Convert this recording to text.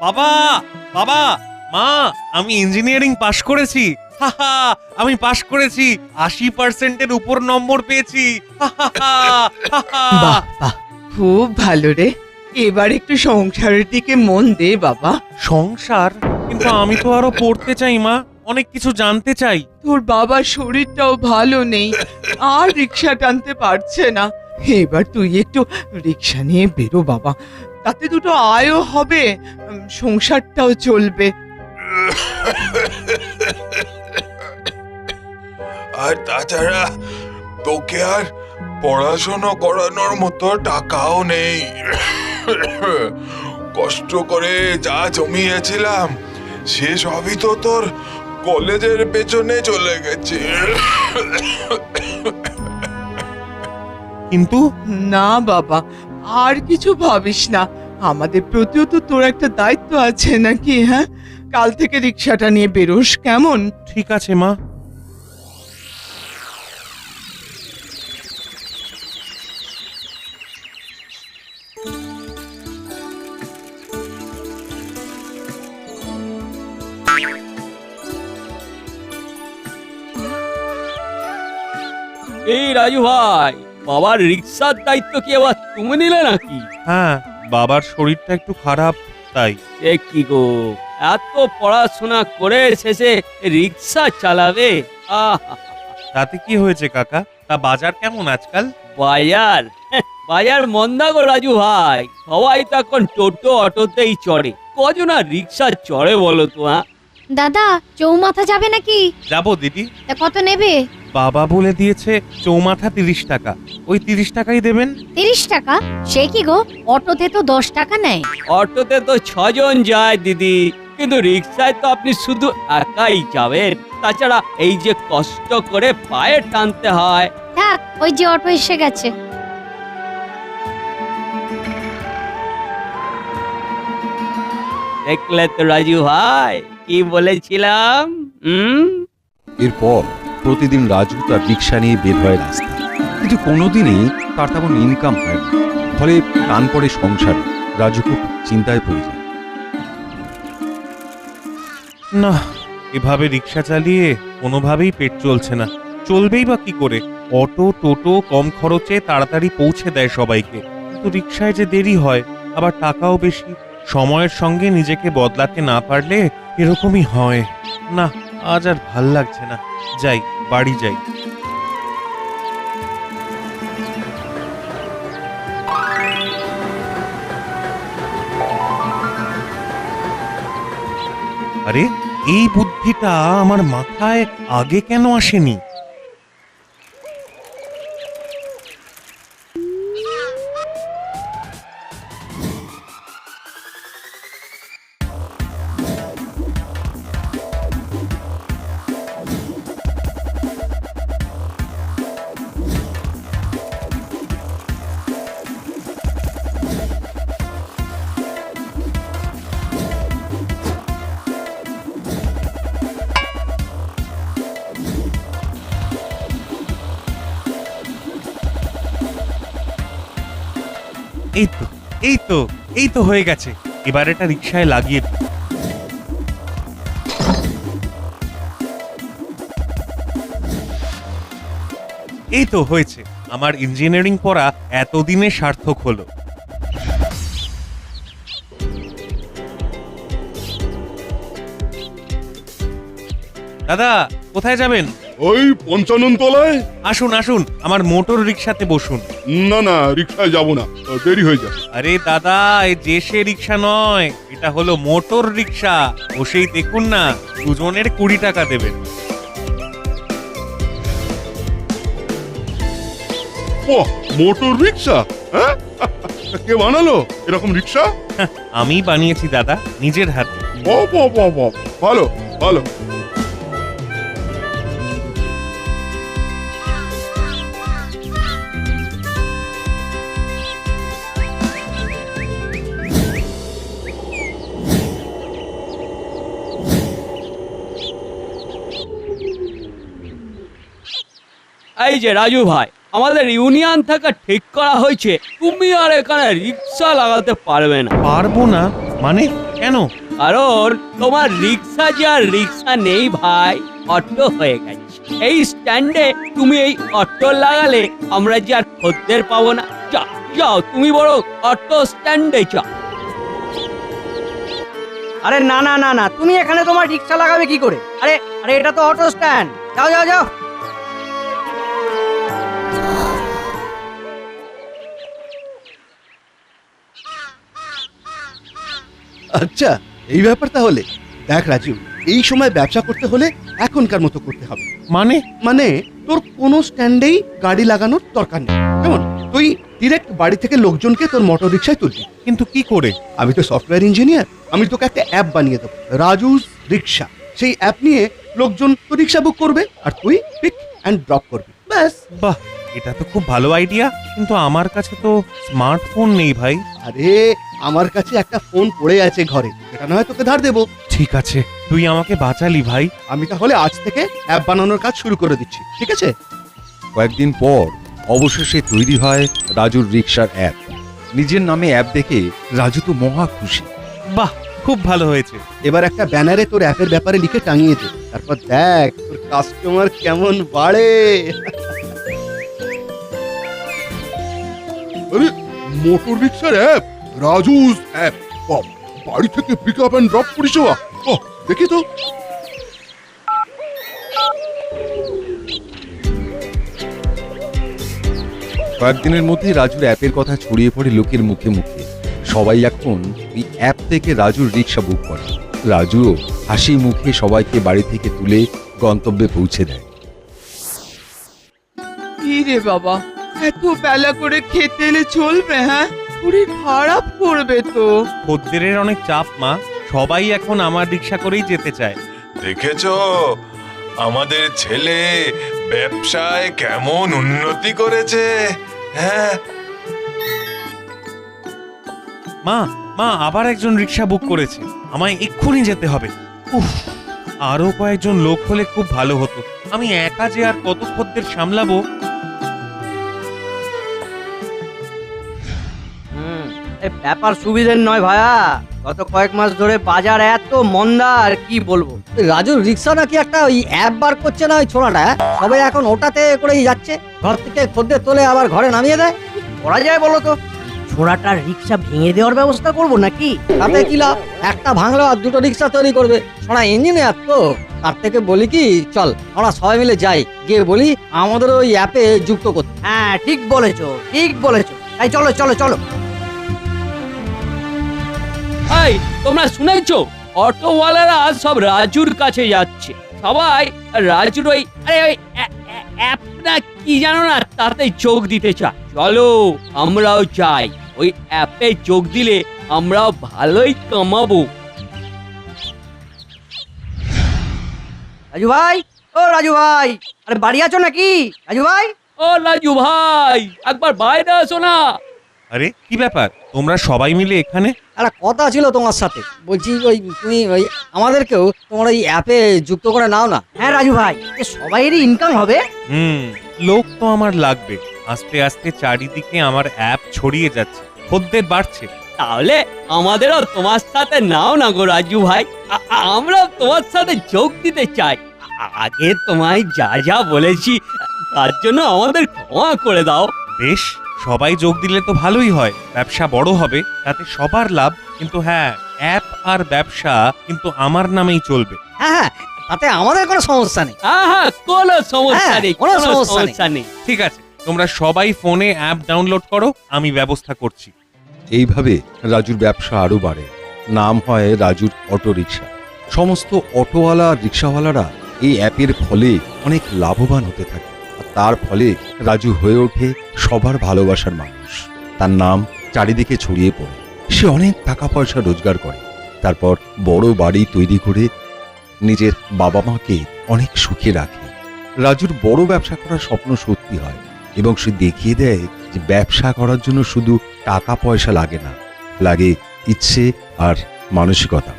বাবা বাবা মা, আমি ইঞ্জিনিয়ারিং পাশ করেছি। হাহা, আমি পাশ করেছি, 80%-এর উপর নম্বর পেয়েছি। বাহ বাহ, খুব ভালো রে। এবার একটু সংসারের দিকে মন দে বাবা। সংসার? কিন্তু আমি তো আরো পড়তে চাই মা, অনেক কিছু জানতে চাই। তোর বাবার শরীরটাও ভালো নেই, আর রিক্সা টানতে পারছে না। এবার তুই একটু রিক্সা নিয়ে বেরো বাবা, তাতে দুটো আয়ও হবে, সংসারটাও চলবে। আর তাছাড়া তোকে আর পড়াশোনা করানোর মতো টাকাও নেই। কষ্ট করে যা জমিয়েছিলাম সে সবই তো তোর কলেজের পেছনে চলে গেছে। কিন্তু না বাবা, আর কিছু ভাবিস না, আমাদের প্রতিও তো তোর একটা দায়িত্ব আছে নাকি? হ্যাঁ, কাল থেকে রিক্সাটা নিয়ে বেরোস, কেমন? ঠিক আছে মা। এই রাজু ভাই, বাবার রিক্সার দায়িত্ব কি আবার তুমি নিলে নাকি? হ্যাঁ, বাবার শরীরটা একটু খারাপ, তাই। এ কি গো, এত পড়াশোনা করে শেষে রিক্সা চালাবে? আহা! তাতে কি হয়েছে কাকা? তা বাজার কেমন আজকাল? বাজার বাজার মন্দা গো রাজু ভাই, সবাই তো এখন টোটো অটোতেই চড়ে, কজন আর রিক্সা চড়ে বলো তো? দাদা, চৌমাথা যাবে নাকি? যাবো দিদি। তা কত নেবে? বাবা বলে দিয়েছে চৌমাথা 30 টাকা, ওই 30 টাকাই দেবেন। 30 টাকা? সে কি গো, অটোতে তো 10 টাকা নেয়। অটোতে তো 6 জন যায় দিদি, কিন্তু রিক্সায় তো আপনি শুধু একাই যাবেন। তাছাড়া এই যে কষ্ট করে পায়ে টানতে হয়। থাক, ওই যে অটো এসে গেছে। দেখলে তো রাজু ভাই, কি বলেছিলাম? এরপর প্রতিদিন রাজু তার রিক্সা নিয়ে বের হয় রাস্তা, কিন্তু কোনোদিনই তার তেমন ইনকাম হয় না। ফলে টান পড়ে সংসার। রাজু খুব চিন্তায় পড়ে যায়। না, এভাবে রিক্সা চালিয়ে কোনোভাবেই পেট চলছে না। চলবেই বা কি করে? অটো টোটো কম খরচে তাড়াতাড়ি পৌঁছে দেয় সবাইকে, কিন্তু রিক্সায় যে দেরি হয়, আবার টাকাও বেশি। সময়ের সঙ্গে নিজেকে বদলাতে না পারলে এরকমই হয়। না, আজ আর ভাল লাগছে না, যাই, বাড়ি যাই। আরে, এই বুদ্ধিটা আমার মাথায় আগে কেন আসেনি? এই তো এই তো এই তো হয়ে গেছে। এবার এটা রিক্সায় লাগিয়ে দিই। এই তো হয়েছে, আমার ইঞ্জিনিয়ারিং পড়া এতদিনে সার্থক হলো। দাদা, কোথায় যাবেন? ওই 55 তলায়। আসুন আসুন, আমার মোটর রিক্সাতে বসুন। না না, রিক্সায় যাব না, দেরি হয়ে যাবে। আরে দাদা, এই যে সে রিক্সা নয়, এটা হলো মোটর রিক্সা। বসেই দেখুন না, দুজনের 20 টাকা দেবেন। ও, মোটর রিক্সা? হ্যাঁ, কে বানালো এরকম রিক্সা? আমি বানিয়েছি দাদা, নিজের হাতে। ও ভালো ভালো। এই যে রাজু ভাই, আমাদের ইউনিয়ন থেকে ঠিক করা হয়েছে তুমি আর এখানে রিক্সা লাগাতে পারবে না। পারবো না? মানে কেন? কারণ তোমার রিক্সা যে আর রিক্সা নেই ভাই, অটো হয়ে গেছে। এই স্ট্যান্ডে তুমি এই অটো লাগালে আমরা যে আর খদ্দের পাবো না। যাও যাও, তুমি বড় অটো স্ট্যান্ডে যাও। আরে না না না না, তুমি এখানে তোমার রিক্সা লাগাবে কি করে? আরে আরে এটা তো অটো স্ট্যান্ড। যাও যাও যাও। আচ্ছা, এই ব্যাপার তাহলে। দেখ রাজু, এই সময় ব্যবসা করতে হলে এখনকার মতো করতে হবে। মানে মানে তোর কোনো স্ট্যান্ডেই গাড়ি লাগানোর দরকার নেই। কেমন? তুই ডিরেক্ট বাড়ি থেকে লোকজনকে তোর মোটর রিক্সায় তুলবি। কিন্তু কি করে? আমি তো সফটওয়্যার ইঞ্জিনিয়ার, আমি তোকে একটা অ্যাপ বানিয়ে দেবো, রাজুস রিক্সা। সেই অ্যাপ নিয়ে লোকজন তো রিক্সা বুক করবে আর তুই পিক অ্যান্ড ড্রপ করবি, ব্যাস। বাহ, এটা তো খুব ভালো আইডিয়া, কিন্তু আমার কাছে তো স্মার্টফোন নেই ভাই। আরে আমার কাছে একটা ফোন পড়ে আছে ঘরে, এটা না হয় তোকে ধার দেবো। ঠিক আছে, তুই আমাকে বাঁচালি ভাই। আমি তাহলে আজ থেকে অ্যাপ বানানোর কাজ শুরু করে দিচ্ছি, ঠিক আছে? কয়েকদিন পর অবশেষে তৈরি হয় রাজুর রিক্সার অ্যাপ। নিজের নামে অ্যাপ দেখে রাজু তো মহা খুশি। বাহ, খুব ভালো হয়েছে। এবার একটা ব্যানারে তোর অ্যাপের ব্যাপারে লিখে টাঙিয়ে দে, তারপর দেখ তোর কাস্টমার কেমন বাড়ে। আরে মোটর রিক্সার অ্যাপ, রাজুস অ্যাপ। বাহ, বাড়ি থেকে পিক আপ অ্যান্ড ড্রপ পরিষেবা। বাহ, দেখি তো। কয়েকদিনের মধ্যে রাজুর অ্যাপের কথা ছড়িয়ে পড়ে লোকের মুখে মুখে। সবাই এখন ওই অ্যাপ থেকে রাজুর রিক্সা বুক করে। রাজুও হাসি মুখে সবাইকে বাড়ি থেকে তুলে গন্তব্যে পৌঁছে দেয়। কি রে বাবা, এত বেলা করে খেতে এলে চলবে? হ্যাঁ, শরীর খারাপ করবে তো। খদ্দেরের অনেক চাপ মা, সবাই এখন আমার রিক্সা করেই যেতে চায়। দেখেছো আমাদের ছেলে ব্যবসায় কেমন উন্নতি করেছে? হ্যাঁ, মা মা আবার একজন রিক্সা বুক করেছে, আমায় এক্ষুনি যেতে হবে। উফ, আরো কয়েকজন লোক হলে খুব ভালো হতো। আমি একা যে আর কত খদ্দের সামলাবো। এই ব্যাপার সুবিধের নয় ভাইয়া। গত কয়েক মাস ধরে বাজার এত মন্দা, আর কি বলবো। রাজুর রিক্সা নাকি একটা ওই অ্যাপ বার করছে না ওই ছোড়াটা, সবাই এখন ওটাতে করেই যাচ্ছে। ঘর থেকে খদ্দের তোলে আবার ঘরে নামিয়ে দেয়। করা যায় বলো তো? ছোড়াটার রিক্সা ভেঙে দেওয়ার ব্যবস্থা করবো নাকি? তাতে কি লাভ? একটা ভাঙলো আর দুটো রিক্সা তৈরি করবে। ছোড়া ইঞ্জিনিয়ার তো, তার থেকে বলি কি, চল আমরা সবাই মিলে যাই, গিয়ে বলি আমাদের ওই অ্যাপে যুক্ত করতে। হ্যাঁ ঠিক বলেছো, ঠিক বলেছো। এই চলো চলো চলো। এই, তোমরা শুনেছো? অটোওয়ালারা সব রাজুর কাছে যাচ্ছে। সবাই রাজুর ওই অ্যাপ না কি জানো না, তাতে যোগ দিতে চায়। চলো আমরাও যাই, ওই অ্যাপে যোগ দিলে আমরাও ভালোই কামাবো। রাজু ভাই, ও রাজু ভাই, আরে বাড়ি আছো নাকি রাজু ভাই? ও রাজু ভাই, একবার বাইরে আসো না। আরে কি ব্যাপার, তোমরা সবাই মিলে এখানে? একটা কথা ছিল তোমার সাথে। বলছি ওই তুমি ওই আমাদেরকেও তোমার ওই অ্যাপে যুক্ত করে নাও না। হ্যাঁ রাজু ভাই, সবাইয়েরই ইনকাম হবে। লোক তো আমার লাগবে। আস্তে আস্তে চারিদিকে আমার অ্যাপ ছড়িয়ে যাচ্ছে, খদ্দের বাড়ছে। তাহলে আমাদেরও তোমার সাথে নাও না গো রাজু ভাই, আমরাও তোমার সাথে যোগ দিতে চাই। আগে তোমায় যা যা বলেছি তার জন্য আমাদের ক্ষমা করে দাও। বেশ, সবাই যোগ দিলে তো ভালোই হয়, ব্যবসা বড় হবে, তাতে সবার লাভ। কিন্তু হ্যাঁ, অ্যাপ আর ব্যবসা কিন্তু আমার নামেই চলবে। হ্যাঁ হ্যাঁ, তাতে আমাদের কোনো সমস্যা নেই। হ্যাঁ, কোনো সমস্যা হ্যাঁ, নেই, কোনো কোনো সমস্যা সমস্যা নেই। ঠিক আছে, তোমরা সবাই ফোনে অ্যাপ ডাউনলোড করো, আমি ব্যবস্থা করছি। এইভাবে রাজুর ব্যবসা আরো বাড়ে। নাম হয় রাজুর অটো রিক্সা। সমস্ত অটোওয়ালা আর রিক্সাওয়ালারা এই অ্যাপের ফলে অনেক লাভবান হতে থাকে। আর তার ফলে রাজু হয়ে ওঠে সবার ভালোবাসার মানুষ। তার নাম চারিদিকে ছড়িয়ে পড়ে। সে অনেক টাকা পয়সা রোজগার করে, তারপর বড় বাড়ি তৈরি করে নিজের বাবা মাকে অনেক সুখে রাখে। রাজুর বড় ব্যবসা করার স্বপ্ন সত্যি হয় এবং সে দেখিয়ে দেয় যে ব্যবসা করার জন্য শুধু টাকা পয়সা লাগে না, লাগে ইচ্ছে আর মানসিকতা।